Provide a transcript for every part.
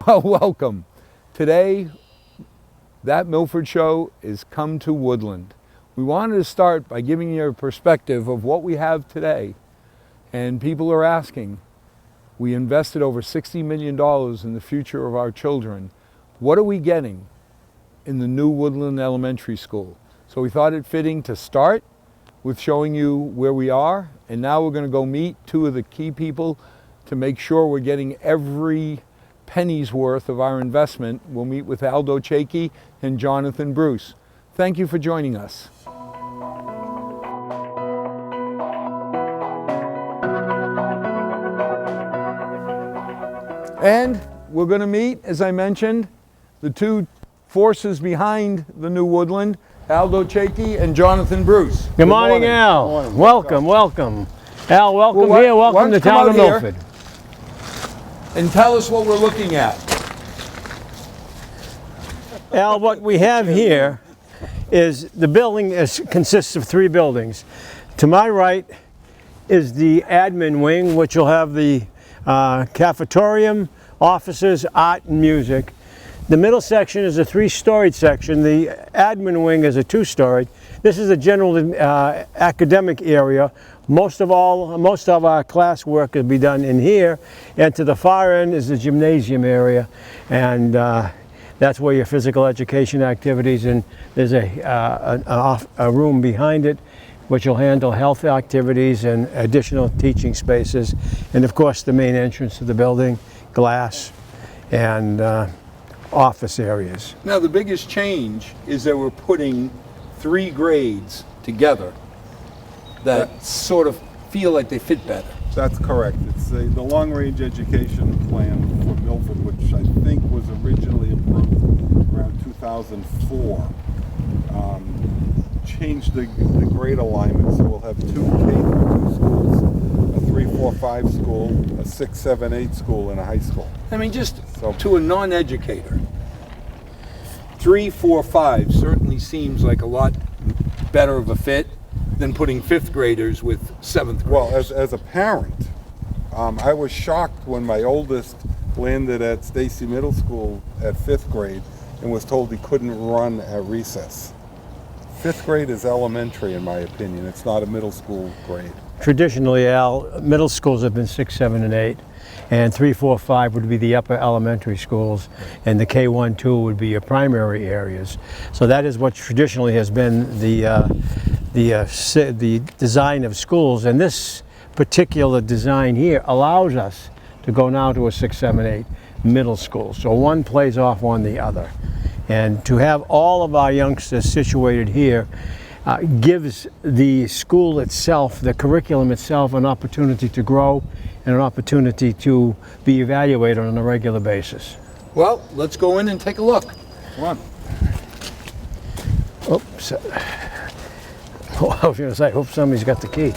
Well, welcome. Today, that Milford show is come to Woodland. We wanted to start by giving you a perspective of what we have today. And people are asking, we invested over $60 million in the future of our children. What are we getting in the new Woodland Elementary School? So we thought it fitting to start with showing you where we are. And now we're going to go meet two of the key people to make sure we're getting every penny's worth of our investment. We'll meet with Aldo Chakey and Jonathan Bruce. Thank you for joining us. And we're going to meet, as I mentioned, the two forces behind the new Woodland, Aldo Chakey and Jonathan Bruce. Good morning, Al. Good morning. Welcome. Al, welcome here. Welcome to town of Milford. And tell us what we're looking at. Al, what we have here is the building consists of three buildings. To my right is the admin wing, which will have the cafetorium, offices, art, and music. The middle section is a three-storied section. The admin wing is a two-storied. This is a general academic area. Most of our class work will be done in here, and to the far end is the gymnasium area, and that's where your physical education activities, and there's a room behind it which will handle health activities and additional teaching spaces, and of course the main entrance to the building, glass, and office areas. Now the biggest change is that we're putting three grades together that sort of feel like they fit better. That's correct. It's the long-range education plan for Milford, which I think was originally approved around 2004. Changed the grade alignment, so we'll have two K-2 schools, a 3, 4, 5 school, a 6, 7, 8 school, and a high school. I mean, just to a non-educator, 3, 4, 5 certainly seems like a lot better of a fit than putting fifth graders with seventh graders. Well, as a parent, I was shocked when my oldest landed at Stacy Middle School at 5th grade and was told he couldn't run at recess. 5th grade is elementary, in my opinion. It's not a middle school grade. Traditionally, Al, middle schools have been 6, 7, and 8, and 3, 4, 5 would be the upper elementary schools, and the K1, 2 would be your primary areas. So that is what traditionally has been the design of schools, and this particular design here allows us to go now to a 6, 7, 8 middle school. So one plays off on the other. And to have all of our youngsters situated here gives the school itself, the curriculum itself, an opportunity to grow and an opportunity to be evaluated on a regular basis. Well, let's go in and take a look. Come on. Oops. I was going to say, I hope somebody's got the key.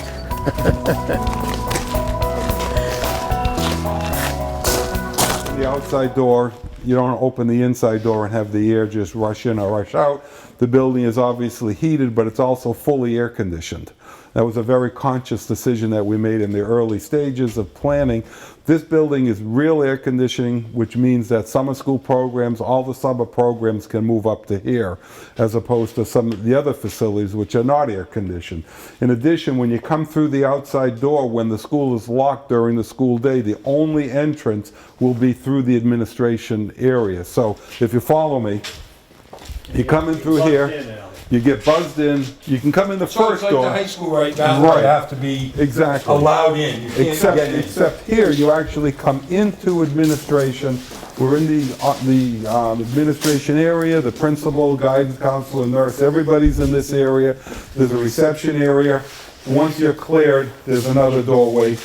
The outside door, you don't open the inside door and have the air just rush in or rush out. The building is obviously heated, but it's also fully air conditioned. That was a very conscious decision that we made in the early stages of planning. This building is real air conditioning, which means that summer school programs, all the summer programs can move up to here, as opposed to some of the other facilities which are not air conditioned. In addition, when you come through the outside door, when the school is locked during the school day, the only entrance will be through the administration area. So if you follow me, you come in through here, you get buzzed in, you can come in the first like door. the high school right now, Right. where you have to be allowed in. You can't get in. Except here, you actually come into administration. We're in the administration area, the principal, guidance counselor, nurse, everybody's in this area. There's a reception area. Once you're cleared, there's another doorway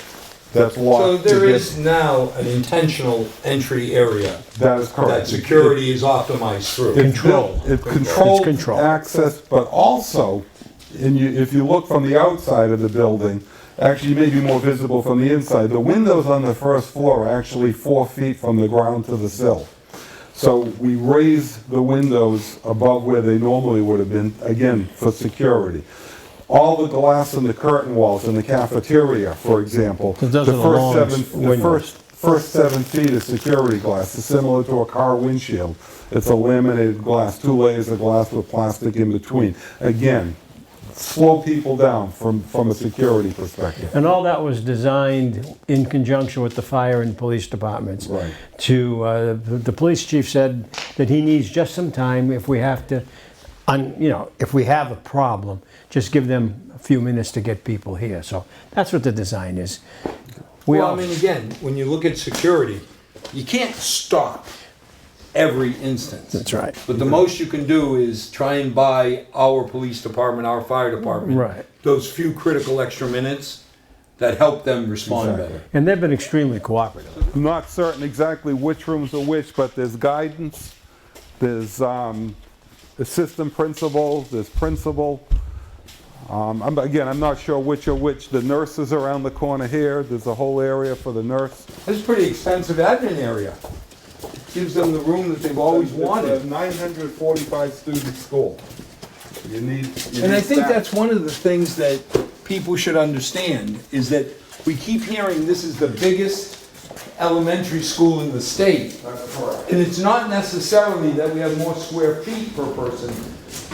that's locked. So there is now an intentional entry area That is correct. that security is optimized through. It's controlled control. access, but also, if you look from the outside of the building, actually maybe more visible from the inside, the windows on the first floor are actually 4 feet from the ground to the sill. So we raised the windows above where they normally would have been, again, for security. all the glass in the curtain walls in the cafeteria, for example, So those are the long the first first 7 feet is security glass. It's similar to a car windshield. It's a laminated glass, 2 layers of glass with plastic in between. Again, slow people down from a security perspective. And all that was designed in conjunction with the fire and police departments. Right. The police chief said that he needs just some time if we have to, if we have a problem, just give them a few minutes to get people here. So that's what the design is. Well, I mean, again, when you look at security, you can't stop every instance. That's right. But the most you can do is try and buy our police department, our fire department, Right. those few critical extra minutes that help them respond better. And they've been extremely cooperative. I'm not certain exactly which rooms are which, but there's guidance, there's assistant principal, there's principal. I'm not sure which are which. The nurse is around the corner here. There's a whole area for the nurse. This is a pretty expensive admin area. Gives them the room that they've always wanted. It's a 945 student school. You need And I think staff. that's one of the things that people should understand, is that we keep hearing this is the biggest elementary school in the state. That's correct. And it's not necessarily that we have more square feet per person.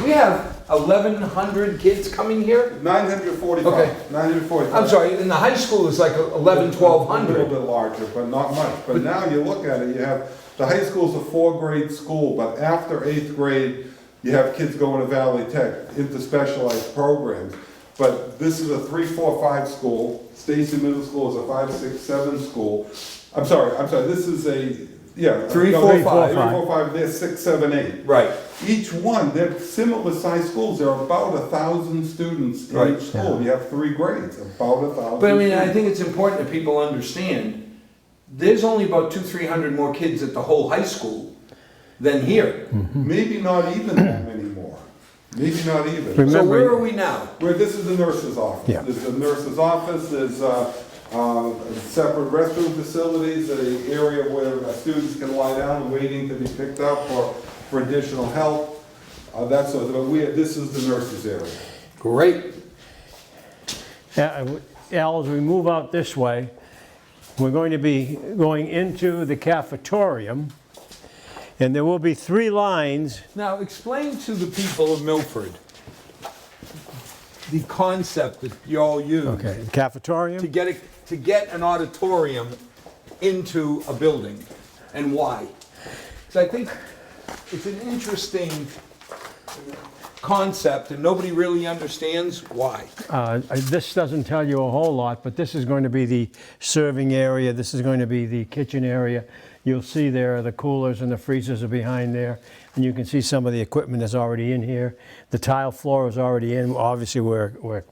We have 1,100 kids coming here? 945. Okay. 945. I'm sorry, in the high school it's like 1,100, A little 1,200. bit larger, but not much. But now you look at it, you have, the high school's a 4-grade school, but after 8th grade, you have kids going to Valley Tech into specialized programs. But this is a 3, 4, 5 school. Stacy Middle School is a 5, 6, 7 school. I'm sorry, this is a, yeah. 3, no, 4, 3, 5. 4, 5, they're 6, 7, 8. Right. Each one, they're similar sized schools. There are about 1,000 students in Right. each school. You have 3 grades, about 1,000. But I mean, I students. think it's important that people understand, there's only about 200-300 more kids at the whole high school than here. Maybe not even that many more. Maybe not even. Remember- So where are we now? Where this is the nurse's office. Yeah. There's the nurse's office, there's separate restroom facilities, an area where students can lie down waiting to be picked up for additional help. That's but this is the nurse's area. Great. Al, as we move out this way, we're going to be going into the cafetorium, and there will be 3 lines. Now, explain to the people of Milford the concept that you all use Cafetorium? to get an auditorium into a building, and why. So I think it's an interesting concept, and nobody really understands why. This doesn't tell you a whole lot, but this is going to be the serving area. This is going to be the kitchen area. You'll see there the coolers and the freezers are behind there, and you can see some of the equipment is already in here. The tile floor is already in. Obviously, we're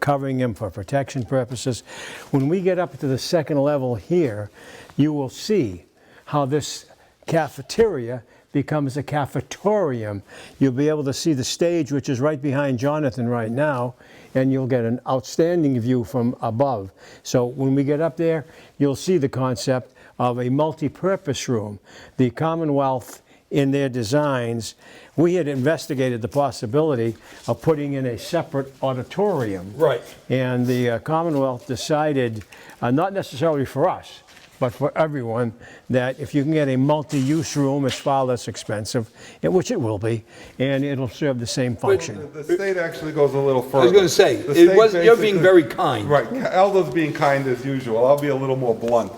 covering them for protection purposes. When we get up to the second level here, you will see how this cafeteria becomes a cafetorium. You'll be able to see the stage, which is right behind Jonathan right now, and you'll get an outstanding view from above. So when we get up there, you'll see the concept of a multi-purpose room. The Commonwealth, in their designs, we had investigated the possibility of putting in a separate auditorium. Right. And the Commonwealth decided, not necessarily for us, but for everyone, that if you can get a multi-use room, it's far less expensive, which it will be, and it'll serve the same function. The state actually goes a little further. I was going to say, The state you're being basically- very kind. Right, Aldo's being kind as usual. I'll be a little more blunt.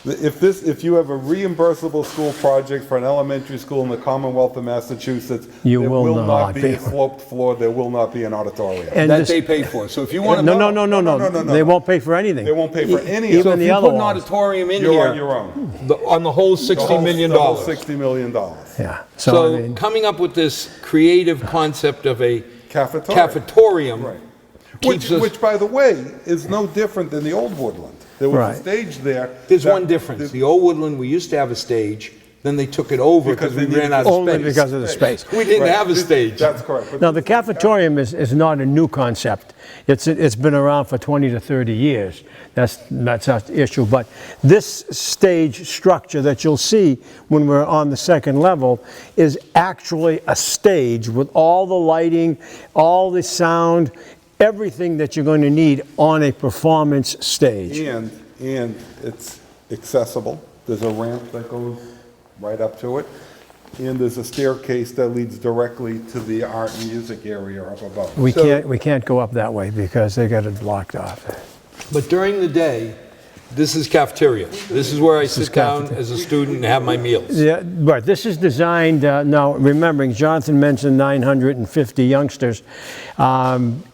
If you have a reimbursable school project for an elementary school in the Commonwealth of Massachusetts, You there will will not not be be. a sloped floor, there will not be an auditorium. And That this- they pay for. So if you want to No. They won't pay for anything. They won't pay for any So of if Even the you other put an ones. auditorium in You're here, on your own. on the whole $60 million. The whole $60 million. Yeah. So I mean, coming up with this creative concept of a Cafetorium. cafetorium Right. keeps us. Which, by the way, is no different than the old Woodland. There was Right. a stage there. There's that- one difference. The old Woodland, we used to have a stage, then they took it over Because because we they ran needed out of only space. because of the space. We didn't Right. have a stage. That's correct. But Now, the cafetorium is not a new concept. It's been around for 20 to 30 years. That's our issue. But this stage structure that you'll see when we're on the second level is actually a stage with all the lighting, all the sound, everything that you're going to need on a performance stage. And accessible. There's a ramp that goes right up to it. And there's a staircase that leads directly to the art and music area up above. We can't go up that way because they got it blocked off. But during the day, this is cafeteria. This is where I sit down cafeteria. as a student and have my meals. Yeah, right. This is designed, now remembering Jonathan mentioned 950 youngsters.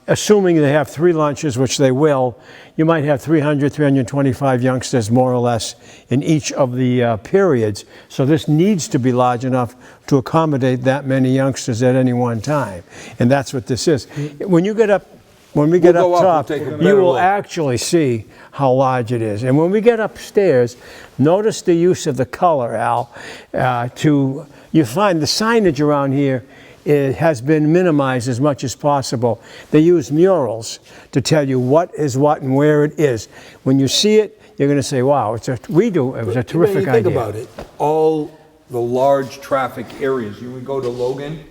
Assuming they have 3 lunches, which they will, you might have 300, 325 youngsters more or less in each of the periods. So this needs to be large enough to accommodate that many youngsters at any one time. And that's what this is. When you get up, when we get We'll up go up, top, we'll take a you better will look. actually see how large it is. And when we get upstairs, notice the use of the color, Al. You find the signage around here has been minimized as much as possible. They use murals to tell you what is what and where it is. When you see it, you're going to say, wow, it was a terrific idea. Think about it. All the large traffic areas, you would go to Logan,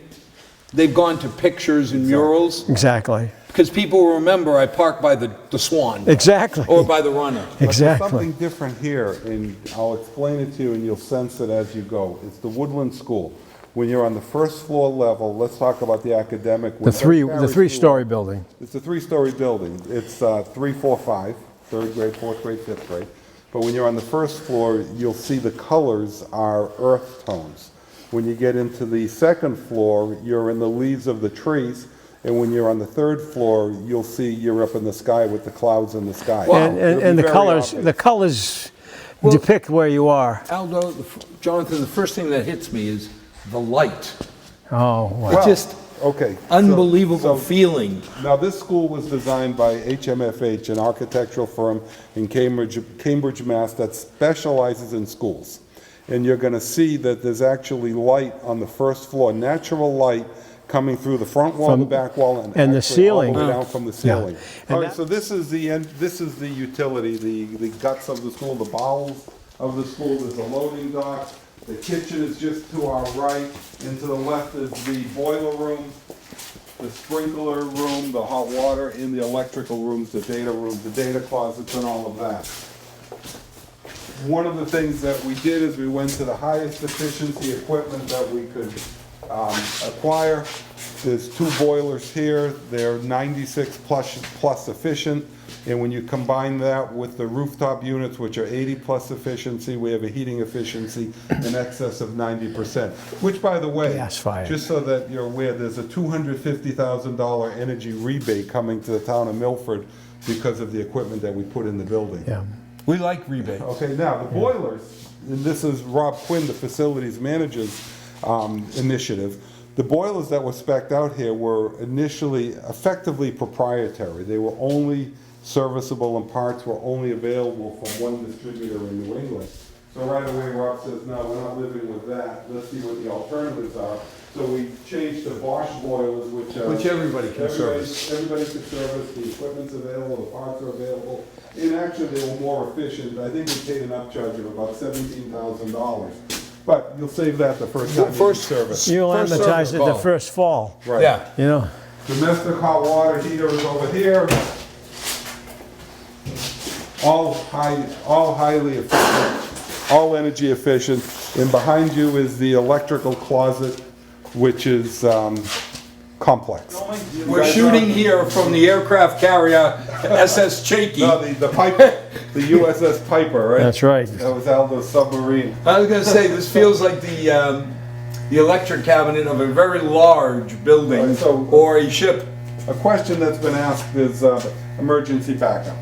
they've gone to pictures and murals. Exactly. Because people will remember I parked by the Swan. Exactly. Or by the Runner. But there's Exactly. something different here, and I'll explain it to you and you'll sense it as you go. It's the Woodland School. When you're on the first floor level, let's talk about the academic. The three-story building. It's a 3-story building. It's 3, 4, 5, 3rd grade, 4th grade, 5th grade. But when you're on the first floor, you'll see the colors are earth tones. When you get into the second floor, you're in the leaves of the trees. And when you're on the 3rd floor, you'll see you're up in the sky with the clouds in the sky. Wow. And the colors depict where you are. Aldo, Jonathan, the first thing that hits me is the light. Oh, wow. Well, Just okay. unbelievable so feeling. Now, this school was designed by HMFH, an architectural firm in Cambridge, Mass. That specializes in schools. And you're going to see that there's actually light on the first floor, natural light coming through the front wall, the back wall, and the actually ceiling. all the way down from the ceiling. And All right, so this is the end. This is the utility, the guts of the school, the bowels of the school. There's a loading dock. The kitchen is just to our right, and to the left is the boiler room, the sprinkler room, the hot water, and the electrical rooms, the data closets, and all of that. One of the things that we did is we went to the highest efficiency equipment that we could acquire. There's 2 boilers here. They're 96 plus efficient. And when you combine that with the rooftop units, which are 80 plus efficiency, we have a heating efficiency in excess of 90%. Which, by the way, Gas-fired. just so that you're aware, there's a $250,000 energy rebate coming to the town of Milford because of the equipment that we put in the building. Yeah. We like rebates. Okay, now, the boilers, and this is Rob Quinn, the facilities manager's initiative. The boilers that were spec'd out here were initially effectively proprietary. They were only serviceable and parts were only available from one distributor in New England. So right away, Rob says, no, we're not living with that. Let's see what the alternatives are. So we changed to Bosch boilers, which everybody can service. Everybody can service. The equipment's available, the parts are available. And actually, they were more efficient. I think we paid an upcharge of about $17,000. But you'll save that the first time you service. You'll First amortize service it call. the first fall. Right. Yeah. You know. Domestic hot water heater is over here. All highly efficient, all energy efficient. And behind you is the electrical closet, which is complex. We're shooting here from the aircraft carrier SS Chakey. No, the Piper, the USS Piper, right? That's right. That was Aldo's submarine. I was going to say, this feels like the electric cabinet of a very large building Right, so- or a ship. A question that's been asked is emergency backup.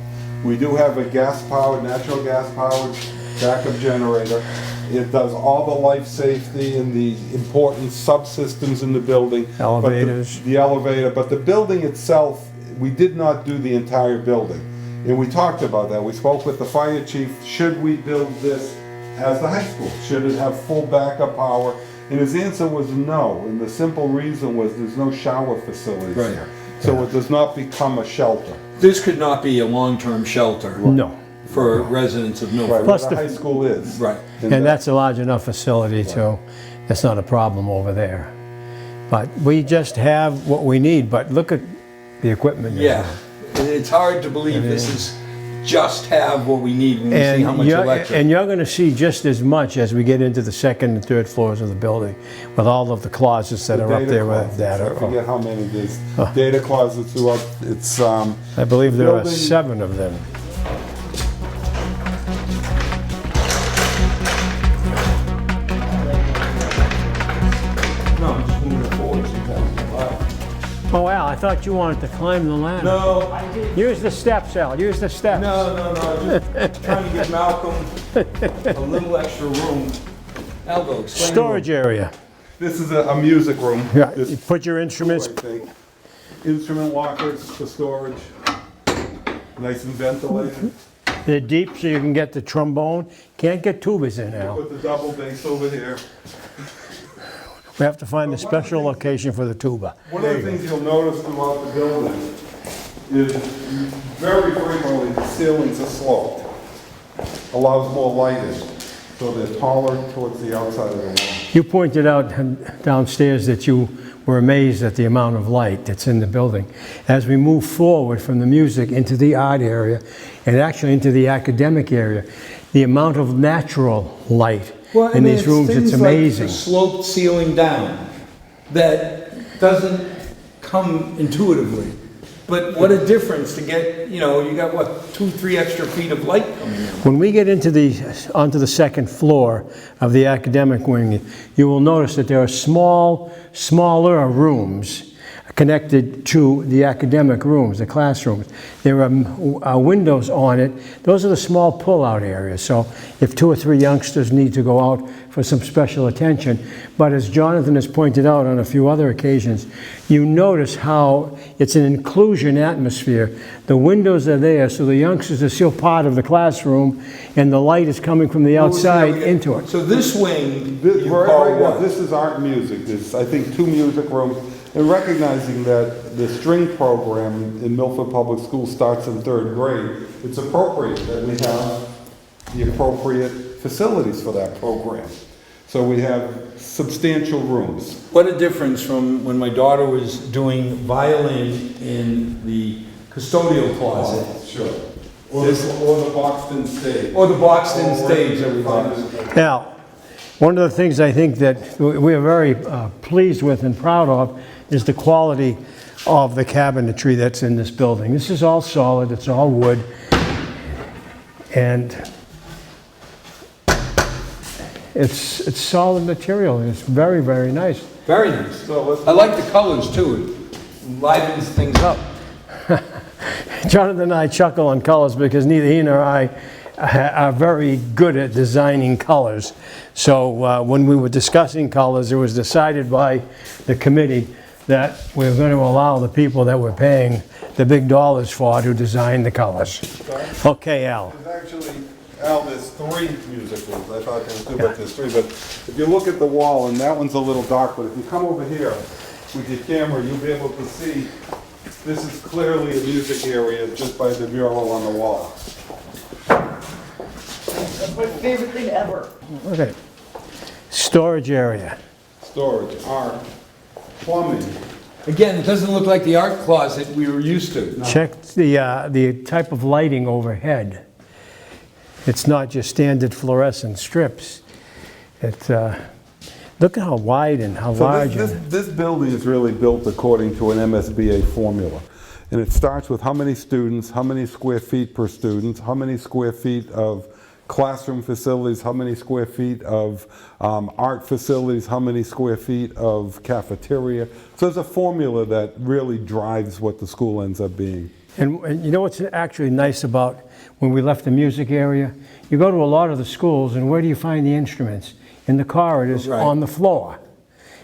We do have a gas-powered, natural gas-powered backup generator. It does all the life safety and the important subsystems in the building. Elevators. The elevator, but the building itself, we did not do the entire building. And we talked about that. We spoke with the fire chief. Should we build this as the high school? Should it have full backup power? And his answer was no. And the simple reason was there's no shower facilities Right. here. So it does not become a shelter. This could not be a long-term shelter No. for residents of Right, Milford. Plus where the the- high school is. Right. And that's a large enough facility too. That's not a problem over there. But we just have what we need, but look at the equipment. Yeah. It's hard to believe this is just have what we need when we see how much electric. And you're going to see just as much as we get into the second and third floors of the building, with all of the closets that are up there with data. I forget how many there's data closets throughout. It's I believe there are 7 of them. No, just moving forward 2005. Oh, Al, I thought you wanted to climb the ladder. No, I did. Use the steps, Al. Use the steps. No. Just trying to give Malcolm a little extra room. Algo, explain. Storage area. This is a music room. Yeah, This you put your instruments. I think. Instrument lockers for storage. Nice and ventilated. They're deep so you can get the trombone. Can't get tubas in now. Put the double bass over here. We have to find a special location for the tuba. One of the things you'll notice throughout the building is very frequently the ceilings are sloped. Allows more light in, so they're taller towards the outside of the wall. You pointed out downstairs that you were amazed at the amount of light that's in the building. As we move forward from the music into the art area and actually into the academic area, the amount of natural light in these rooms, it's amazing. Like the sloped ceiling down that doesn't come intuitively. But what a difference to get, you got what, 2-3 extra feet of light coming in. When we get onto the second floor of the academic wing, you will notice that there are smaller rooms connected to the academic rooms, the classrooms. There are windows on it. Those are the small pull-out areas. So if 2 or 3 youngsters need to go out for some special attention, but as Jonathan has pointed out on a few other occasions, you notice how it's an inclusion atmosphere. The windows are there so the youngsters are still part of the classroom and the light is coming from the outside into it. So this wing, Right now, this is art and music. There's, I think, 2 music rooms. And recognizing that the string program in Milford Public Schools starts in 3rd grade, it's appropriate that we have the appropriate facilities for that program. So we have substantial rooms. What a difference from when my daughter was doing violin in the custodial closet. Sure. Or the Boxton stage. Or the Boxton stage that we got. Now, one of the things I think that we are very pleased with and proud of is the quality of the cabinetry that's in this building. This is all solid, it's all wood, and it's solid material, and it's very, very nice. Very nice. I like the colors too. It livens things up. Jonathan and I chuckle on colors because neither he nor I are very good at designing colors. So when we were discussing colors, it was decided by the committee that we were going to allow the people that we're paying the big dollars for to design the colors. Okay, Al. There's actually, Al, there's 3 music rooms. I thought there was 2, but there's 3. But if you look at the wall, and that one's a little dark, but if you come over here with your camera, you'll be able to see this is clearly a music area just by the mural on the wall. That's my favorite thing ever. Okay. Storage area. Storage, art, plumbing. Again, it doesn't look like the art closet we were used to. Check the type of lighting overhead. It's not just standard fluorescent strips. Look at how wide and how large. This building is really built according to an MSBA formula. And it starts with how many students, how many square feet per student, how many square feet of classroom facilities, how many square feet of art facilities, how many square feet of cafeteria. So there's a formula that really drives what the school ends up being. And you know what's actually nice about when we left the music area? You go to a lot of the schools, and where do you find the instruments? In the corridors, right on the floor.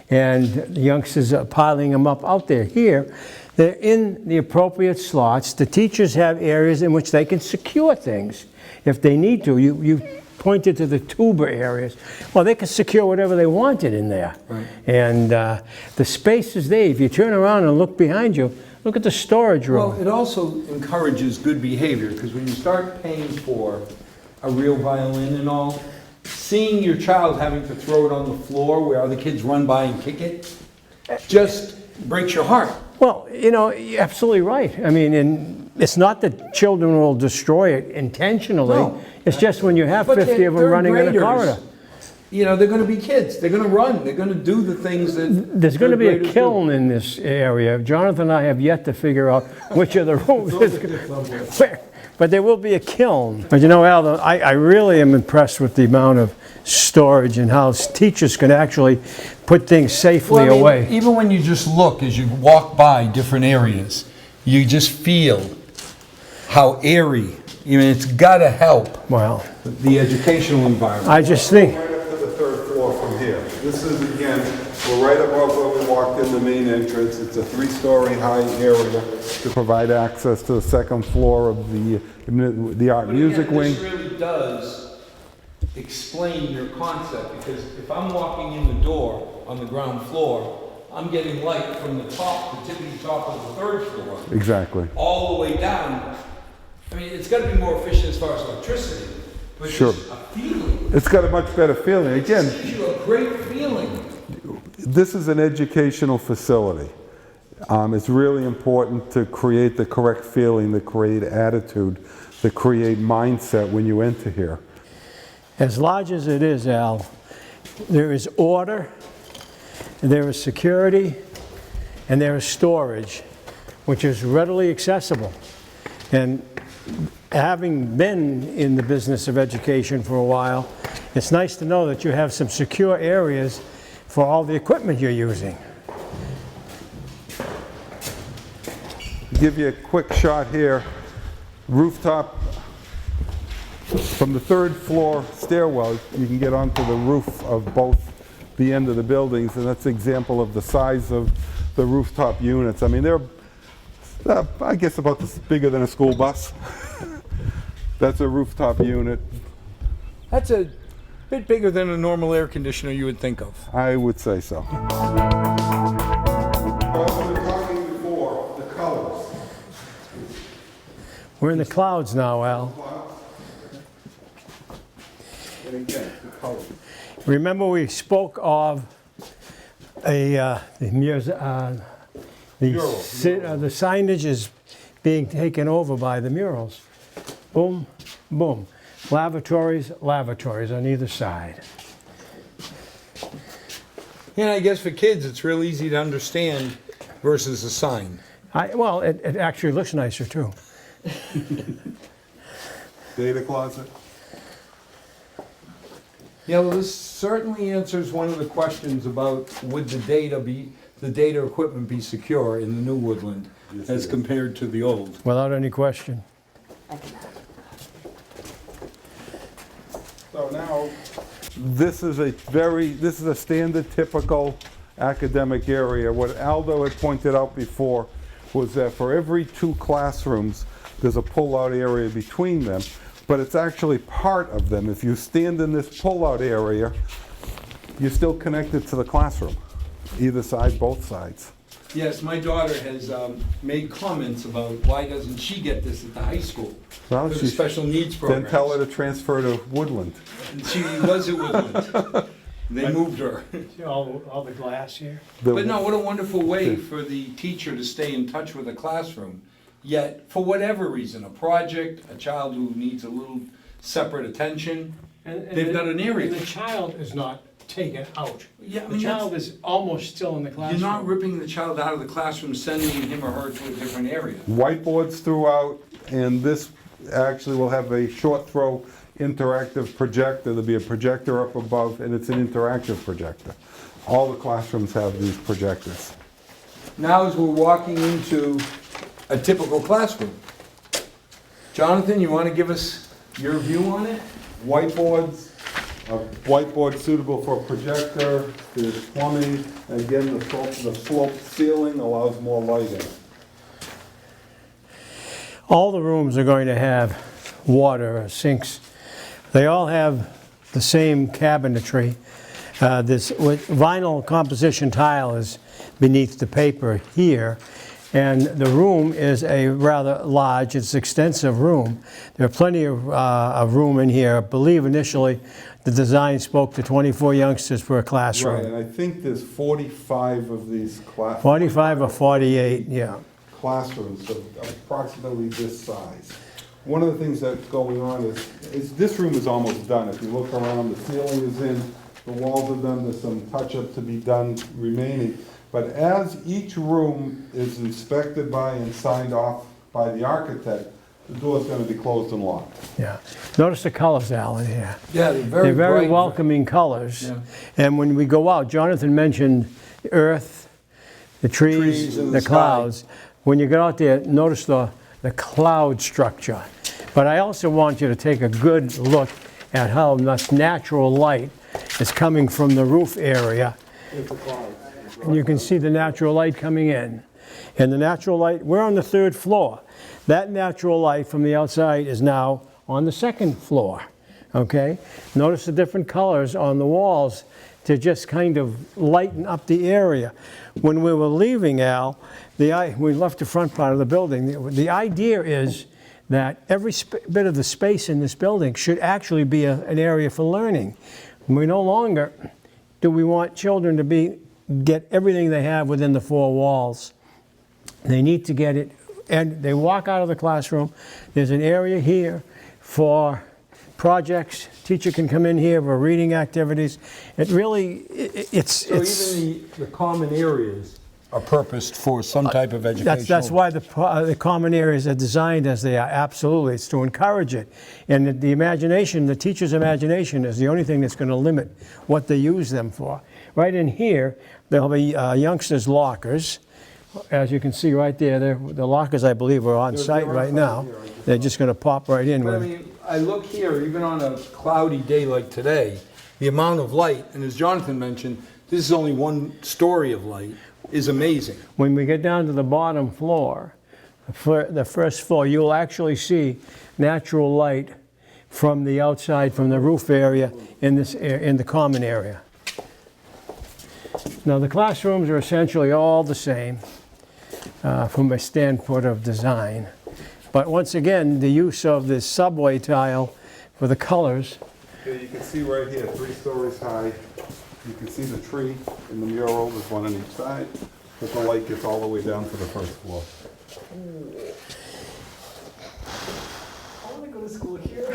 And the youngsters are piling them up out there. Here, they're in the appropriate slots. The teachers have areas in which they can secure things if they need to. You pointed to the tuba areas. Well, they can secure whatever they wanted in there. Right. And the space is there. If you turn around and look behind you, look at the storage room. Well, it also encourages good behavior, because when you start paying for a real violin and all, seeing your child having to throw it on the floor where other kids run by and kick it just breaks your heart. Well, you know, you're absolutely right. I mean, It's not that children will destroy it intentionally. No. It's just when you have But 50 of them they're running in a graders. corridor. You know, they're going to be kids. They're going to run. They're going to do the things that. There's going to be a graders do. kiln in this area. Jonathan and I have yet to figure out which of the rooms is where. But there will be a kiln. But you know, Al, I really am impressed with the amount of storage and how teachers can actually put things safely Well, I mean, away. even when you just look as you walk by different areas, you just feel how airy. I mean, it's got to help Wow. the educational environment. I just think, Right up to the third floor from here. This is, again, we're right above where we walked in the main entrance. It's a 3-story high area to provide access to the second floor of the art music wing. This really does explain your concept, because if I'm walking in the door on the ground floor, I'm getting light from the top, the tippity top of the third floor, Exactly. all the way down. I mean, it's got to be more efficient as far as electricity, but Sure. just a feeling. It's got a much better feeling. Again, It gives you a great feeling. this is an educational facility. It's really important to create the correct feeling, to create attitude, to create mindset when you enter here. as large as it is, Al, there is order, there is security, and there is storage, which is readily accessible. And having been in the business of education for a while, it's nice to know that you have some secure areas for all the equipment you're using. Give you a quick shot here. Rooftop, from the third floor stairwell, you can get onto the roof of both the end of the buildings, and that's an example of the size of the rooftop units. I mean, they're, I guess, about this bigger than a school bus. That's a rooftop unit, That's a bit bigger than a normal air conditioner you would think of. I would say so. Well, we were talking before, the colors. We're in the clouds now, Al. And again, the colors. Remember we spoke of the signage is being taken over by the murals. Boom, boom. Lavatories, lavatories on either side. Yeah, I guess for kids, it's real easy to understand versus a sign. Well, it actually looks nicer too. Data closet. Yeah, well, this certainly answers one of the questions about would the data equipment be secure in the new Woodland Yes, as it is. compared to the old? Without any question. So now, this is a standard, typical academic area. What Aldo had pointed out before was that for every 2 classrooms, there's a pull-out area between them, but it's actually part of them. If you stand in this pull-out area, you're still connected to the classroom, either side, both sides. Yes, my daughter has made comments about why doesn't she get this at the high school Well, for the she- special needs Then program. tell her to transfer to Woodland. And she was at Woodland. They moved her. All the glass here? But no, what a wonderful way for the teacher to stay in touch with the classroom. Yet, for whatever reason, a project, a child who needs a little separate attention, they've got an area. The child is not taken out. Yeah, I The mean, child is almost still in the You're classroom. not ripping the child out of the classroom, sending him or her to a different area. Whiteboards throughout, and this actually will have a short throw interactive projector. There'll be a projector up above, and it's an interactive projector. All the classrooms have these projectors. Now as we're walking into a typical classroom, Jonathan, you want to give us your view on it? Whiteboards, a whiteboard suitable for projector, there's plumbing, again, the sloped ceiling allows more lighting. All the rooms are going to have water, sinks. They all have the same cabinetry. This vinyl composition tile is beneath the paper here, and the room is a rather large, it's extensive room. There are plenty of room in here. I believe initially the design spoke to 24 youngsters per Right, classroom. and I think there's 45 of these 45 or 48, yeah. classrooms of approximately this size. One of the things that's going on is this room is almost done. If you look around, the ceiling is in, the walls are done, there's some touch-up to be done remaining. But as each room is inspected by and signed off by the architect, the door's gonna be closed and locked. Yeah. Notice the colors, Alan, here. Yeah, They're very bright. welcoming colors. Yeah. And when we go out, Jonathan mentioned the earth, the trees, Trees and the the sky. clouds. When you get out there, notice the cloud structure. But I also want you to take a good look at how much natural light is coming from the roof area. And you can see the natural light coming in. And the natural light, we're on the 3rd floor. That natural light from the outside is now on the 2nd floor, okay? Notice the different colors on the walls to just kind of lighten up the area. When we were leaving, Al, we left the front part of the building. The idea is that every bit of the space in this building should actually be an area for learning. We no longer do we want children to get everything they have within the 4 walls. They need to get it, and they walk out of the classroom. There's an area here for projects. Teacher can come in here for reading activities. It really, it's... So even the common areas are purposed for some type of education. That's why the common areas are designed as they are, absolutely. It's to encourage it. And the imagination, the teacher's imagination is the only thing that's going to limit what they use them for. Right in here, there'll be youngsters' lockers. As you can see right there, the lockers, I believe, are on site right now. They're just going to pop right in. But I mean, I look here, even on a cloudy day like today, the amount of light, and as Jonathan mentioned, this is only 1 story of light, is amazing. When we get down to the bottom floor, the 1st floor, you'll actually see natural light from the outside, from the roof area in the common area. Now, the classrooms are essentially all the same from a standpoint of design. But once again, the use of this subway tile for the colors. Okay, you can see right here, 3 stories high. You can see the tree in the mural, there's one on each side, but the light gets all the way down to the 1st floor. I want to go to school here.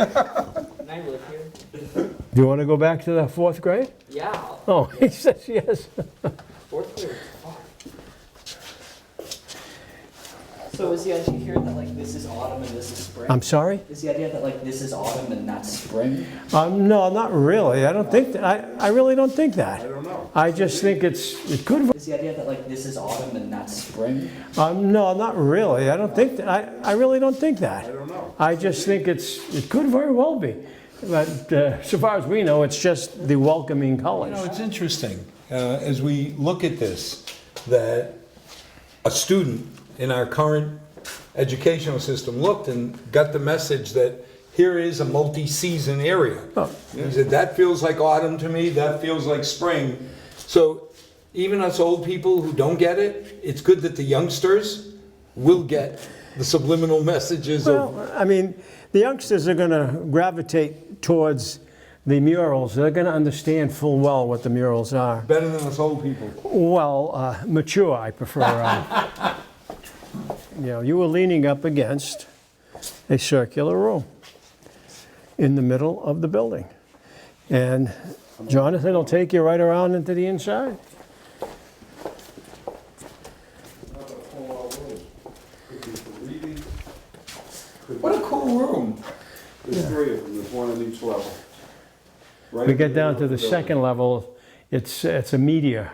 And I live here. Do you want to go back to the 4th grade? Yeah. Oh, he says yes. 4th grade. So is the idea here that like this is autumn and this is spring? I'm sorry? Is the idea that like this is autumn and that's spring? No, not really. I don't think that. I really don't think that. I don't know. I just think it could. Is the idea that like this is autumn and that's spring? No, not really. I don't think that. I really don't think that. I don't know. I just think it could very well be. But so far as we know, it's just the welcoming colors. You know, it's interesting, as we look at this, that a student in our current educational system looked and got the message that here is a multi-season area. Oh. He said, that feels like autumn to me, that feels like spring. So even us old people who don't get it, it's good that the youngsters will get the subliminal messages of... Well, I mean, the youngsters are going to gravitate towards the murals. They're going to understand full well what the murals are. Better than us old people. Well, mature, I prefer. You know, you were leaning up against a circular room in the middle of the building. And Jonathan will take you right around into the inside. What a cool room. There's 3 of them, there's 1 on each level. Right We at get down end to of the building. second level, it's a media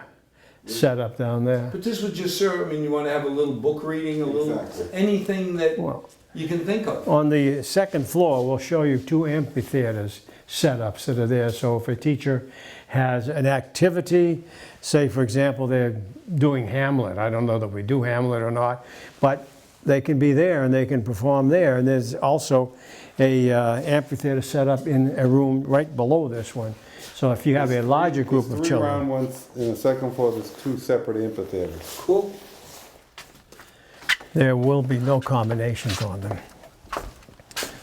setup down there. But this would just serve, I mean, you want to have a little book reading, a little, Exactly. anything that Well, you can think of. on the second floor, we'll show you 2 amphitheaters setups that are there. So if a teacher has an activity, say for example, they're doing Hamlet. I don't know that we do Hamlet or not, but they can be there and they can perform there. And there's also a amphitheater set up in a room right below this one. So if you have a larger group of There's 3 round children. ones, in the 2nd floor, there's 2 separate amphitheaters. Cool. There will be no combinations on them,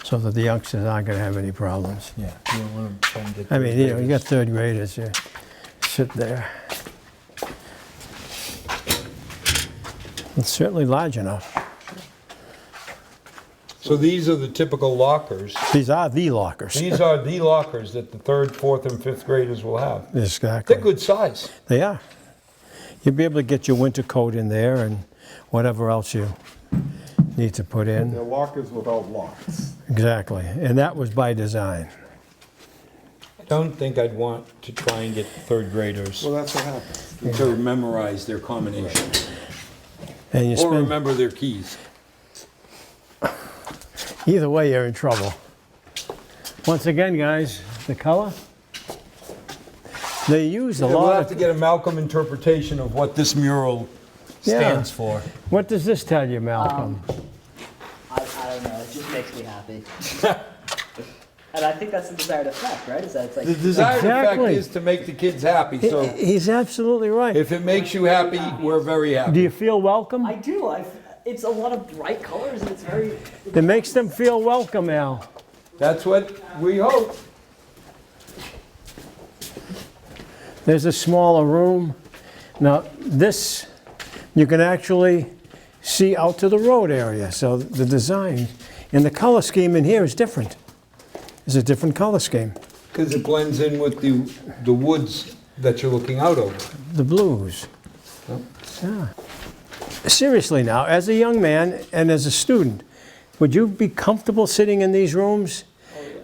so that the youngsters aren't going to have any problems. Yeah, you don't want to try and get... I mean, you know, you got 3rd graders, you sit there. It's certainly large enough. So these are the typical lockers. These are the lockers. These are the lockers that the 3rd, 4th, and 5th graders will have. Exactly. They're good size. They are. You'll be able to get your winter coat in there and whatever else you need to put in. They're lockers without locks. Exactly. And that was by design. I don't think I'd want to try and get the 3rd graders Well, that's what happens. to memorize their combination And you or spend, remember their keys. either way, you're in trouble. Once again, guys, the color. They use a We'll lot have of... to get a Malcolm interpretation of what this mural stands for. What does this tell you, Malcolm? I don't know. It just makes me happy. And I think that's the desired effect, right? Is that it's like The desired Exactly. effect is to make the kids happy. So He's absolutely right. if it makes you happy, we're very Do happy. you feel welcome? I do. It's a lot of bright colors, and it's very. It makes them feel welcome, Al. That's what we hope. There's a smaller room. Now, this, you can actually see out to the road area. So the design and the color scheme in here is different. It's a different color scheme. Because it blends in with the woods that you're looking out over. The blues. Yeah. Seriously now, as a young man and as a student, would you be comfortable sitting in these rooms?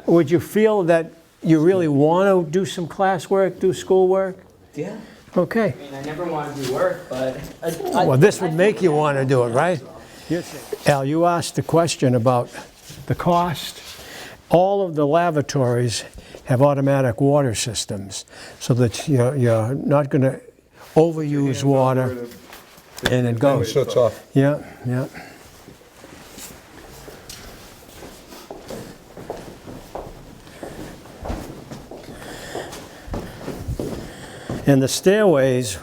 Would you feel that you really want to do some classwork, do schoolwork? Yeah. Okay. I mean, I never want to do work, but. Well, this would make you want to do it, right? Al, you asked the question about the cost. All of the lavatories have automatic water systems so that you're not going to overuse water and it goes. Shuts off. Yeah, yeah. And the stairways,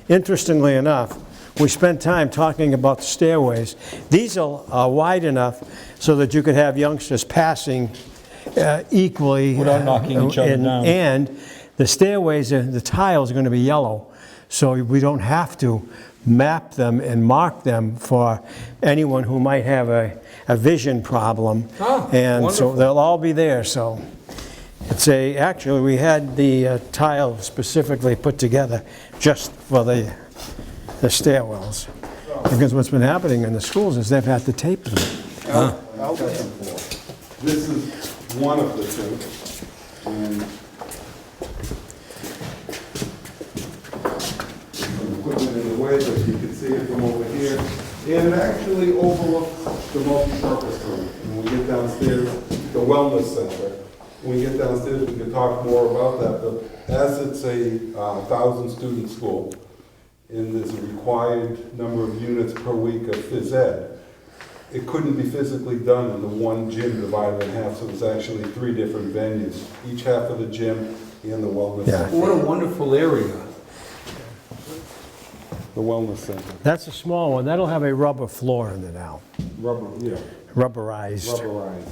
interestingly enough, we spent time talking about the stairways. These are wide enough so that you could have youngsters passing equally. Without knocking each other down. And the stairways, the tiles are going to be yellow, so we don't have to map them and mark them for anyone who might have a vision problem. Oh, and wonderful. so they'll all be there. So it's actually we had the tile specifically put together just for the stairwells. Because what's been happening in the schools is they've had to tape them. This is one of the two. And equipment in the way, but you can see it from over here. And it actually overlooks the multi-purpose room. When we get downstairs, the wellness center. When we get downstairs, we can talk more about that. But as it's a 1,000-student school, and there's a required number of units per week of phys ed, it couldn't be physically done in the one gym divided in half, so it's actually 3 different venues, each half of the gym and the wellness Yeah. center. What a wonderful area. The wellness center. That's a small one. That'll have a rubber floor in it now. Rubber, yeah, Rubberized. rubberized.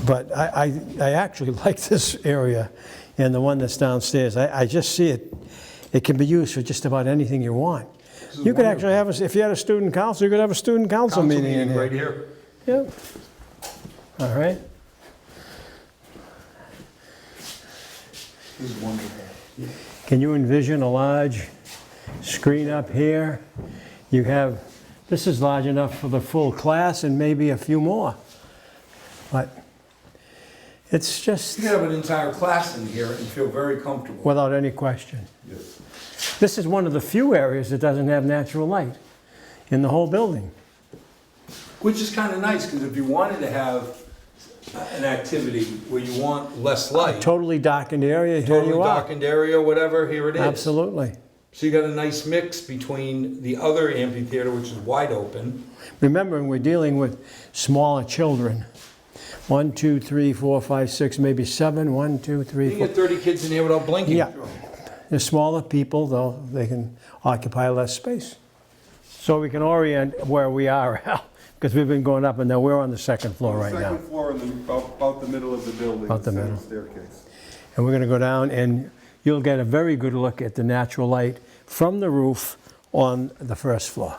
But I actually like this area and the one that's downstairs. I just see it. It can be used for just about anything you want. You could actually have, if you had a student council, you could have a student council meeting in here. right here. Yeah. All right. This is wonderful. Can you envision a large screen up here? You have, this is large enough for the full class and maybe a few more. But it's just You can have an entire class in here and feel very comfortable. without any question. Yes. This is one of the few areas that doesn't have natural light in the whole building. Which is kind of nice, because if you wanted to have an activity where you want less light, Totally darkened area, here totally you are. darkened area, whatever, here it is. Absolutely. So you got a nice mix between the other amphitheater, which is wide open. Remembering we're dealing with smaller children. 1, 2, 3, 4, 5, 6, maybe 7. 1, 2, 3, You 4. can get 30 kids in here without blinking. Yeah. The smaller people, though, they can occupy less space. So we can orient where we are, Al, because we've been going up and down. We're on the second floor right now. Second floor, and about the middle of the building. About the center middle. Staircase. And we're going to go down and you'll get a very good look at the natural light from the roof on the first floor.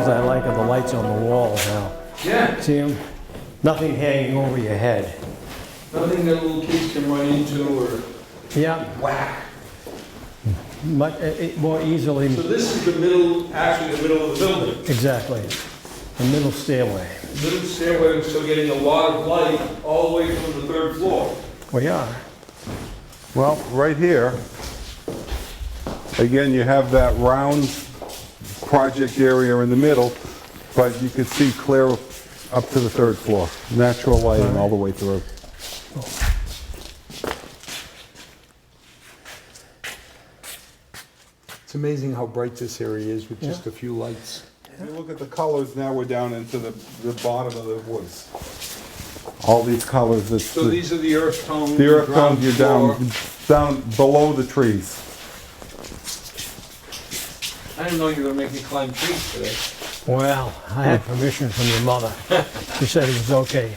things I like are the lights on the walls now. Yeah. See them? Nothing hanging over your head. Nothing that little kids can run into or Yeah, whack. more easily. So this is the middle, actually the middle of the building. Exactly. The middle stairway. Middle stairway, we're still getting a lot of light all the way from the 3rd floor. We are. Well, right here, again, you have that round project area in the middle, but you can see clear up to the 3rd floor. Natural lighting all the way through. It's amazing how bright this area is with just a few lights. If you look at the colors, now we're down into the bottom of the woods. All these colors, it's So these are the earth tones. the earth ground tones, you're floor. down below the trees. I didn't know you were gonna make me climb trees today. Well, I had permission from your mother. She said it was okay.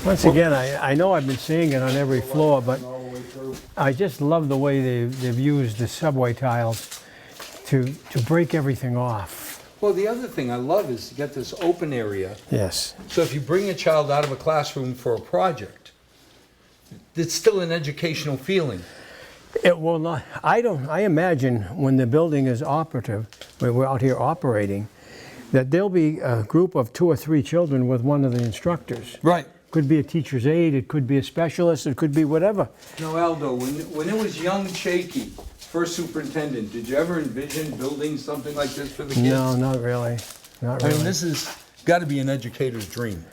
Once again, I know I've been seeing it on every floor, but All the way through. I just love the way they've used the subway tiles to break everything off. Well, the other thing I love is you get this open area. Yes. So if you bring a child out of a classroom for a project, it's still an educational feeling. It will not, I imagine when the building is operative, when we're out here operating, that there'll be a group of 2 or 3 children with one of the instructors. Right. Could be a teacher's aide, it could be a specialist, it could be whatever. Now, Aldo, when it was young Shaky, first superintendent, did you ever envision building something like this for the kids? No, not really, not I really. mean, this has got to be an educator's dream.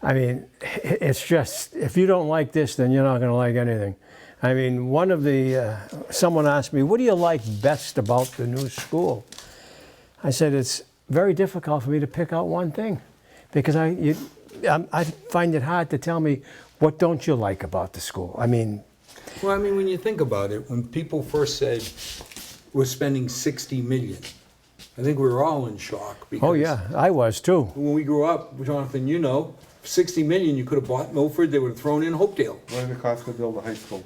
I mean, it's just, if you don't like this, then you're not gonna like anything. I mean, someone asked me, what do you like best about the new school? I said, it's very difficult for me to pick out one thing, because I find it hard to tell me, what don't you like about the school? I mean, Well, I mean, when you think about it, when people first said we're spending 60 million, I think we were all in shock. Because oh yeah, I was too. when we grew up, Jonathan, you know, 60 million, you could have bought Milford, they would have thrown in Hopedale. What did it cost to build a high school?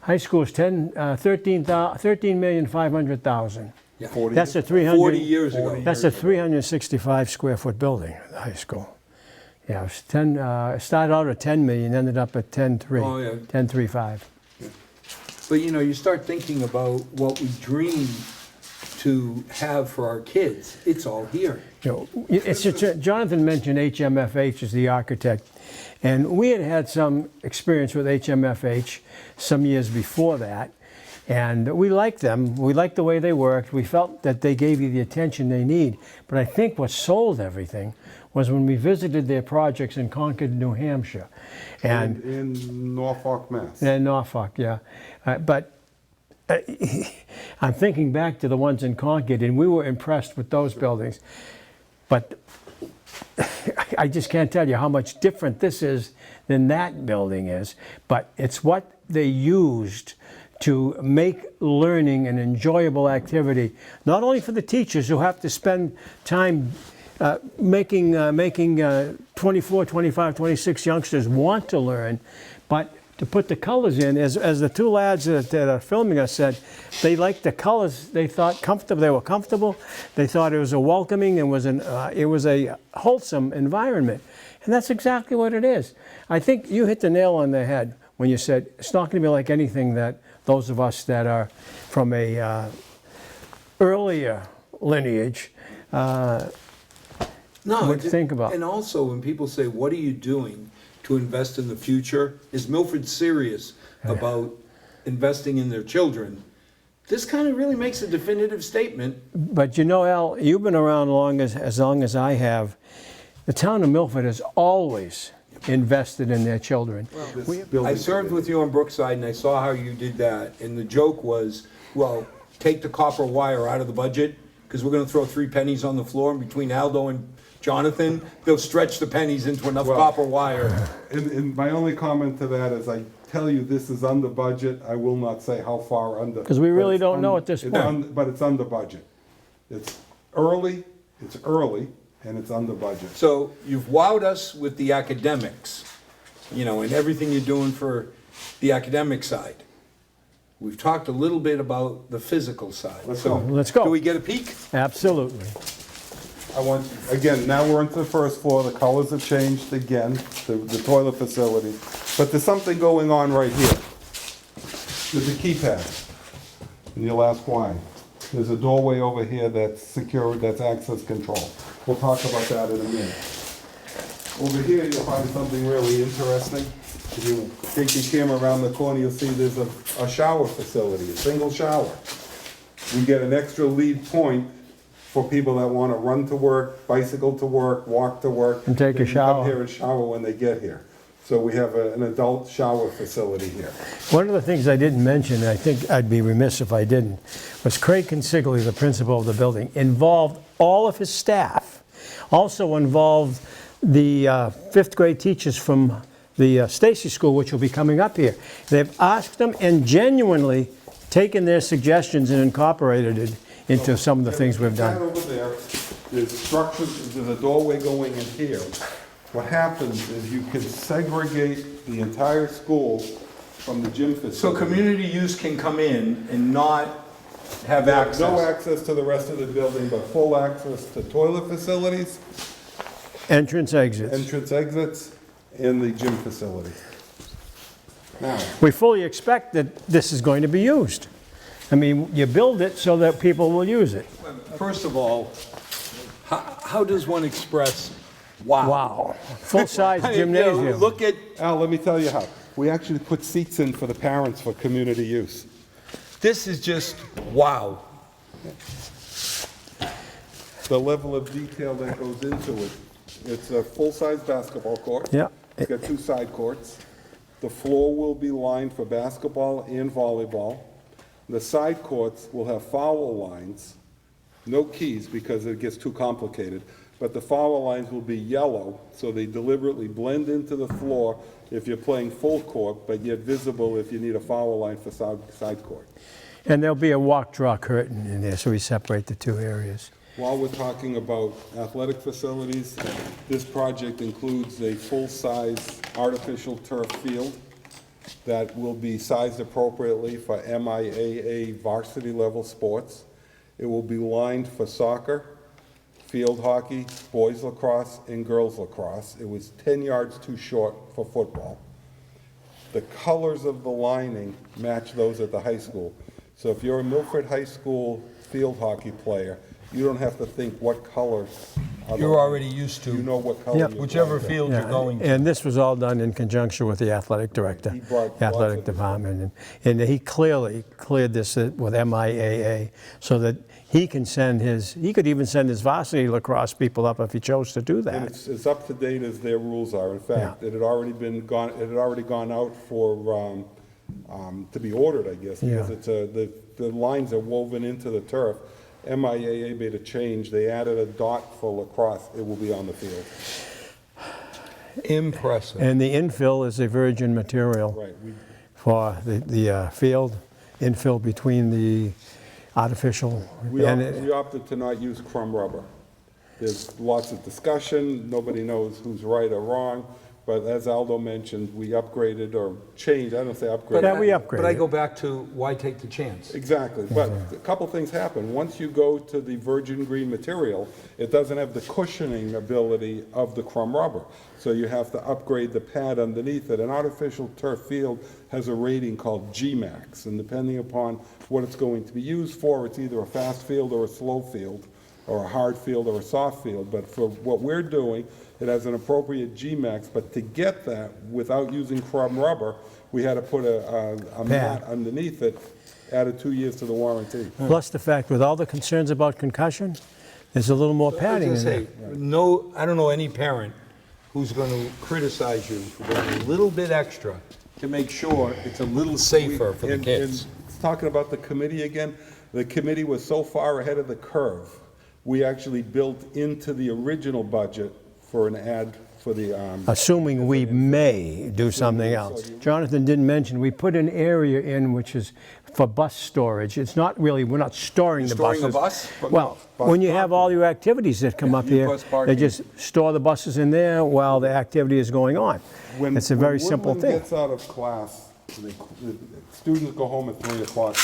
High school is 13,500,000. Yeah. 40? That's a 40 years ago. That's a 365 square foot building, the high school. Yeah, it was it started out at 10 million, ended up at 10.3, Oh, yeah. 10.35. But you know, you start thinking about what we dream to have for our kids. It's all here. You know, Jonathan mentioned HMFH as the architect, and we had some experience with HMFH some years before that, and we liked them. We liked the way they worked. We felt that they gave you the attention they need. But I think what sold everything was when we visited their projects in Concord, New Hampshire, and in Norfolk, Mass. in Norfolk, yeah. But I'm thinking back to the ones in Concord, and we were impressed with those buildings. But I just can't tell you how much different this is than that building is. But it's what they used to make learning an enjoyable activity, not only for the teachers who have to spend time making 24, 25, 26 youngsters want to learn, but to put the colors in, as the 2 lads that are filming us said, they liked the colors. They thought comfortable. They were comfortable. They thought it was a welcoming and it was a wholesome environment, and that's exactly what it is. I think you hit the nail on the head when you said it's not going to be like anything that those of us that are from a earlier lineage would think about. And also, when people say, "What are you doing to invest in the future?" Is Milford serious about investing in their children? This kind of really makes a definitive statement. But you know, Al, you've been around as long as I have. The town of Milford has always invested in their children. I served with you on Brookside, and I saw how you did that. And the joke was, well, take the copper wire out of the budget, because we're going to throw 3 pennies on the floor, and between Aldo and Jonathan, they'll stretch the pennies into enough copper wire. And my only comment to that is I tell you this is under budget. I will not say how far under. Because we really But it's don't know at this point. But it's under budget. It's early, and it's under budget. So you've wowed us with the academics, you know, and everything you're doing for the academic side. We've talked a little bit about the physical side. Let's go. Let's go. Do we get a peek? Absolutely. I want, again, now we're into the first floor, the colors have changed again, the toilet facility. But there's something going on right here. There's a keypad, and you'll ask why. There's a doorway over here that's secure, that's access control. We'll talk about that in a minute. Over here, you'll find something really interesting. If you take your camera around the corner, you'll see there's a shower facility, a single shower. We get an extra lead point for people that want to run to work, bicycle to work, walk to work. And take a They can shower. Come here and shower when they get here. So we have an adult shower facility here. One of the things I didn't mention, and I think I'd be remiss if I didn't, was Craig Consigli, the principal of the building, involved all of his staff. Also involved the fifth grade teachers from the Stacy School, which will be coming up here. They've asked them and genuinely taken their suggestions and incorporated it into some of the things we've That done. over there, there's structures, there's a doorway going in here. What happens is you can segregate the entire school from the gym So facility. community use can come in and not have access? No access to the rest of the building, but full access to toilet facilities, Entrance, exits. entrance exits, and the gym facility. Now, We fully expect that this is going to be used. I mean, you build it so that people will use it. First of all, how does one express wow? Wow. Full-size I mean, you know, gymnasium. look at, Al, let me tell you how. We actually put seats in for the parents for community use. this is just wow. The level of detail that goes into it. It's a full-size basketball court. Yeah. It's got 2 side courts. The floor will be lined for basketball and volleyball. The side courts will have foul lines, no keys because it gets too complicated, but the foul lines will be yellow, so they deliberately blend into the floor if you're playing full court, but yet visible if you need a foul line for side court. And there'll be a walk-draw curtain in there, so we separate the two areas. While we're talking about athletic facilities, this project includes a full-size artificial turf field that will be sized appropriately for MIAA varsity level sports. It will be lined for soccer, field hockey, boys lacrosse, and girls lacrosse. It was 10 yards too short for football. The colors of the lining match those at the high school. So if you're a Milford High School field hockey player, you don't have to think what color. are the You're lines. already used to You know what color Yep. you're whichever going to. field you're going to. And this was all done in conjunction with the athletic director, He brought the lots athletic of- department. And he clearly cleared this with MIAA so that he can send he could even send his varsity lacrosse people up if he chose to do And that. it's as up to date as their rules are. In fact, it had already gone out for, to be ordered, I guess, because Yeah. the lines are woven into the turf. MIAA made a change. They added a dot for lacrosse. It will be on the field. Impressive. And the infill is a virgin material Right. for the field, infill between the artificial. We and opted, we opted to not use crumb rubber. There's lots of discussion. Nobody knows who's right or wrong. But as Aldo mentioned, we upgraded or changed. I don't say upgraded. Yeah, we But I upgraded. go back to why take the chance? Exactly, but a couple things happen. Once you go to the virgin green material, it doesn't have the cushioning ability of the crumb rubber. So you have to upgrade the pad underneath it. An artificial turf field has a rating called G-Max, and depending upon what it's going to be used for, it's either a fast field or a slow field, or a hard field or a soft field. But for what we're doing, it has an appropriate G-Max, but to get that without using crumb rubber, we had to put a mat underneath it, added 2 years to the warranty. Plus the fact, with all the concerns about concussion, there's a little more padding I in was there. gonna say, no, I don't know any parent who's going to criticize you for going a little bit extra to make sure it's a little safer for the And- kids. and talking about the committee again, the committee was so far ahead of the curve, we actually built into the original budget for an ad for the, Assuming we may do something else. Jonathan didn't mention, we put an area in which is for bus storage. It's not really, we're not storing the Storing buses. a bus? Well, Bus when you have all your activities that come up here, bus they parking. just store the buses in there while the activity is going on. when It's a very simple Woodland thing. gets out of class The students go home at 3 o'clock.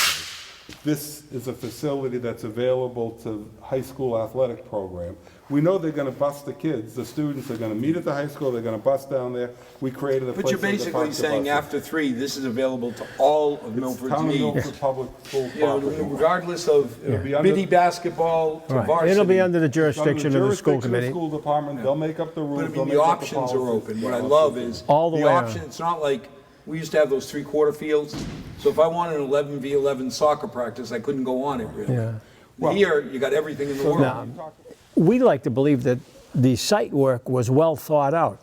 This is a facility that's available to high school athletic program. We know they're gonna bus the kids. The students are gonna meet at the high school, they're gonna bus down there. We created a place. But you're for them to basically park the saying buses. after 3, this is available to all of Milford's Town of needs. Milford Public School You know, property. regardless of It'll be under- mini basketball to Right. varsity. It'll be under the It's under jurisdiction of the school jurisdiction committee. School department, they'll make up the rules. But I they'll mean, the make up options are policies. open. What I Yeah, love that's is All the way option. around. It's not like, we used to have those 3-quarter fields. So if I wanted an 11v11 soccer practice, I couldn't go on it really. Yeah. Here, you got everything in the world. Now, we like to believe that the site work was well thought out.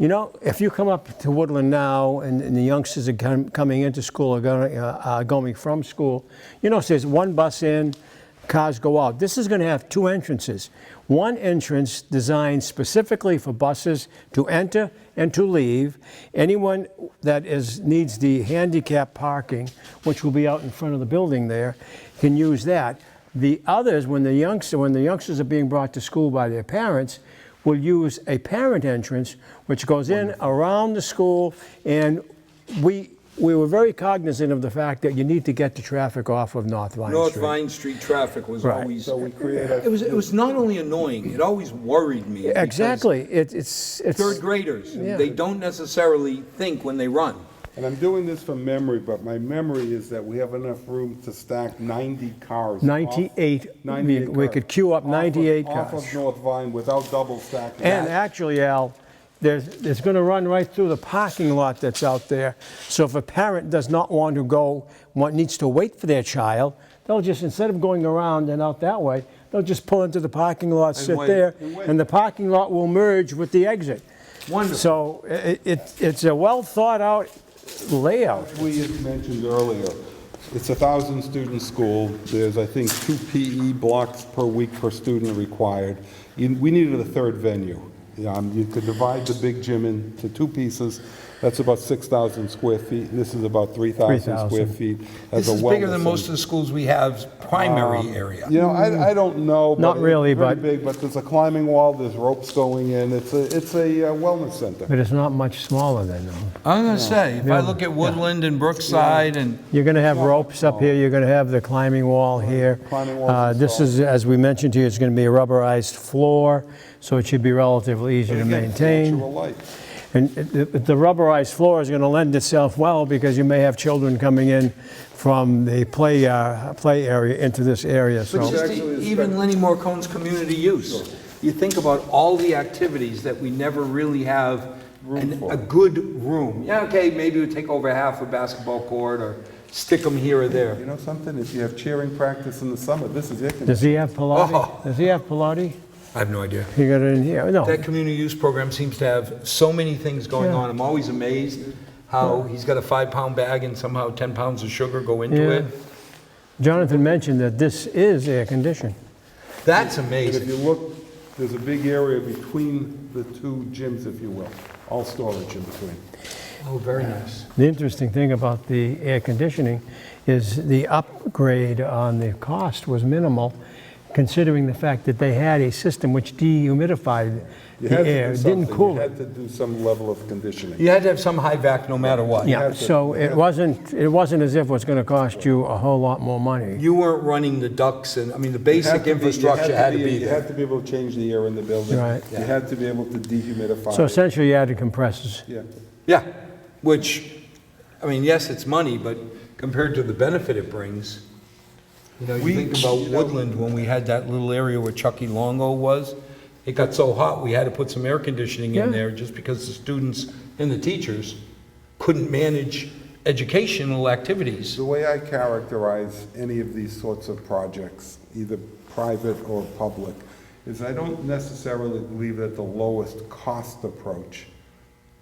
You know, if you come up to Woodland now and the youngsters are coming into school or going from school, you know, there's one bus in, cars go out. This is going to have 2 entrances. One entrance designed specifically for buses to enter and to leave. Anyone that needs the handicap parking, which will be out in front of the building there, can use that. The others, when the youngsters are being brought to school by their parents, will use a parent entrance, which goes in around the school, and we were very cognizant of the fact that you need to get the traffic off of North Vine North Street. Vine Street traffic was Right. always, So we created. it was not only annoying, it always worried me. because Exactly. It's Third graders, Yeah. they don't necessarily think when they run. And I'm doing this from memory, but my memory is that we have enough room to stack 90 cars. 98. Off- 98 We cars. could queue up Off of- 98 Off cars. of North Vine without double stacking. And actually, Al, it's going to run right through the parking lot that's out there. So if a parent does not want to go, needs to wait for their child, they'll just, instead of going around and out that way, they'll just pull into the parking lot, sit wait. there, And wait. and the parking lot will merge with the exit. Wonderful. So it's a well thought out layout. We had mentioned earlier, it's a 1,000-student school. There's, I think, 2 PE blocks per week per student required. We needed a third venue. You could divide the big gym into 2 pieces. That's about 6,000 square feet. This is about 3,000 square 3,000. feet. This is bigger than most of the schools we have primary area. You know, I don't know. Not but really, it's very but- big, but there's a climbing wall, there's ropes going in. It's a wellness center. But it's not much smaller than that. I'm gonna say, if I look at Woodland and Brookside and You're going to have ropes up here, you're going to have the climbing wall here. Climbing walls This is, as we mentioned to you, it's going to be a rubberized floor, so it should be relatively easy to Again, maintain. natural light. And the rubberized floor is going to lend itself well because you may have children coming in from the play area into this area. But So just even Lenny Morcone's community use. You think about all the activities that we never really have a good room. Yeah, okay, maybe we take over half a basketball court or stick them here or there. You know something? If you have cheering practice in the summer, this is it. does he have Pilates? Oh. Does he have Pilates? I have no idea. He got it in here. No. That community use program seems to have so many things going Yeah. on. I'm always amazed how he's got a 5-pound bag and somehow 10 pounds of sugar go into Yeah. it. Jonathan mentioned that this is air conditioned. That's And if amazing. you look, there's a big area between the 2 gyms, if you will. All storage in between. Oh, very nice. The interesting thing about the air conditioning is the upgrade on the cost was minimal, considering the fact that they had a system which dehumidified You the had to air, do it something. didn't cool You it. had to do some level of conditioning. You had to have some high vac no matter what. Yeah, had to- so it wasn't as if it was going to cost you a whole lot more money. You weren't running the ducts and, I mean, the You had basic to be- infrastructure had to be You there. had to be able to change the air in the building. Right. You had to be able to dehumidify. So essentially, you added compressors. Yeah. Yeah, which, I mean, yes, it's money, but compared to the benefit it brings, you know, you think about Woodland, when we had that little area where Chucky Longo was, it got so hot, we had to put some air conditioning in Yeah. there just because the students and the teachers couldn't manage educational activities. The way I characterize any of these sorts of projects, either private or public, is I don't necessarily believe that the lowest cost approach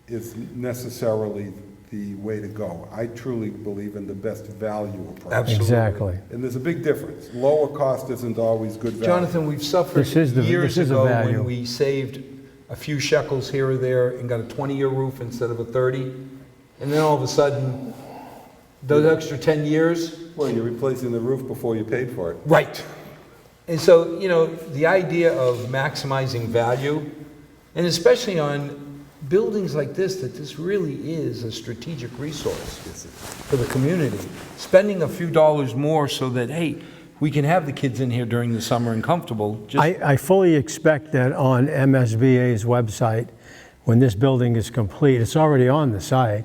is necessarily the way to go. I truly believe in the best value approach. Absolutely. Exactly. And there's a big difference. Lower cost isn't always good value. Jonathan, we've suffered This is years a ago value. when we saved a few shekels here or there and got a 20-year roof instead of a 30, and then all of a sudden, those extra 10 years, Well, you're replacing the roof before you paid for it. right. And so, you know, the idea of maximizing value, and especially on buildings like this, that this really is a strategic resource for the community. Spending a few dollars more so that, hey, we can have the kids in here during the summer and comfortable. I fully expect that on MSBA's website, when this building is complete, it's already on the site,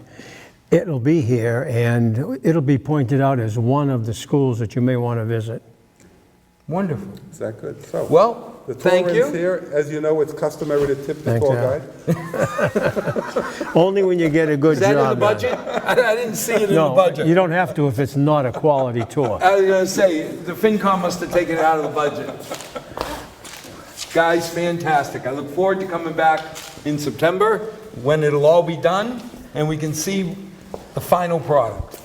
it'll be here and it'll be pointed out as one of the schools that you may want to visit. Wonderful. Is that good? So, Well, the thank tour you. ends here. As you know, it's customary to tip the Thanks, tour Al. guide. Only when you get a good Is that job. in the budget? I didn't see it in the No, budget. you don't have to if it's not a quality tour. I was going to say, the FinCom must have taken it out of the budget. Guys, fantastic. I look forward to coming back in September when it'll all be done and we can see the final product.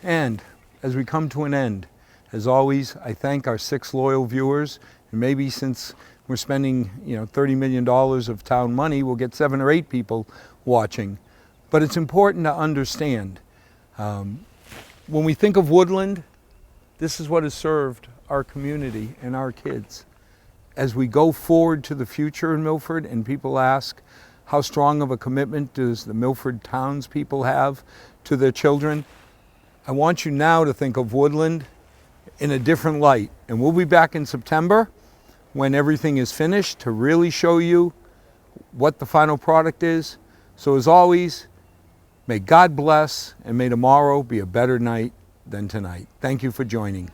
And as we come to an end, as always, I thank our 6 loyal viewers. And maybe since we're spending, $30 million of town money, we'll get 7 or 8 people watching. But it's important to understand, when we think of Woodland, this is what has served our community and our kids. As we go forward to the future in Milford and people ask, how strong of a commitment does the Milford townspeople have to their children? I want you now to think of Woodland in a different light. And we'll be back in September when everything is finished to really show you what the final product is. So as always, may God bless and may tomorrow be a better night than tonight. Thank you for joining.